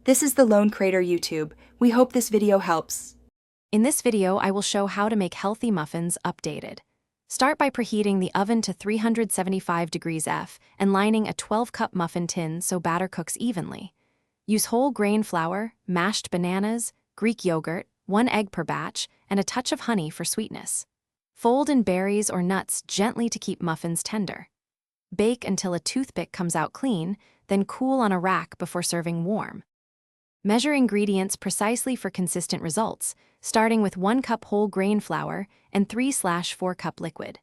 This is the Lone Crater YouTube. We hope this video helps. In this video, I will show how to make healthy muffins updated. Start by preheating the oven to 375 degrees F and lining a 12-cup muffin tin so batter cooks evenly. Use whole grain flour, mashed bananas, Greek yogurt, 1 egg per batch, and a touch of honey for sweetness. Fold in berries or nuts gently to keep muffins tender. Bake until a toothpick comes out clean, then cool on a rack before serving warm. Measure ingredients precisely for consistent results, starting with 1 cup whole grain flour and 3/4 cup liquid.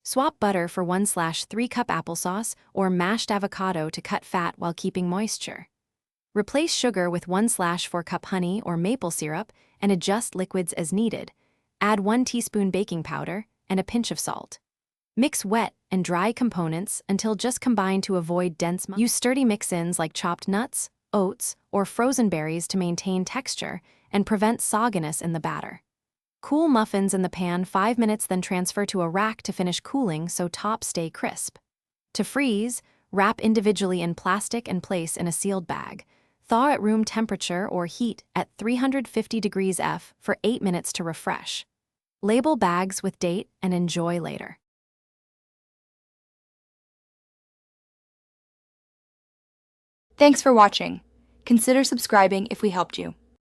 Swap butter for 1/3 cup applesauce or mashed avocado to cut fat while keeping moisture. Replace sugar with 1/4 cup honey or maple syrup and adjust liquids as needed. Add 1 teaspoon baking powder and a pinch of salt. Mix wet and dry components until just combine to avoid dense muffins. Use sturdy mix-ins like chopped nuts, oats, or frozen berries to maintain texture and prevent sogginess in the batter. Cool muffins in the pan 5 minutes, then transfer to a rack to finish cooling so tops stay crisp. To freeze, wrap individually in plastic and place in a sealed bag. Thaw at room temperature or heat at 350 degrees F for 8 minutes to refresh. Label bags with date and enjoy later. Thanks for watching. Consider subscribing if we helped you.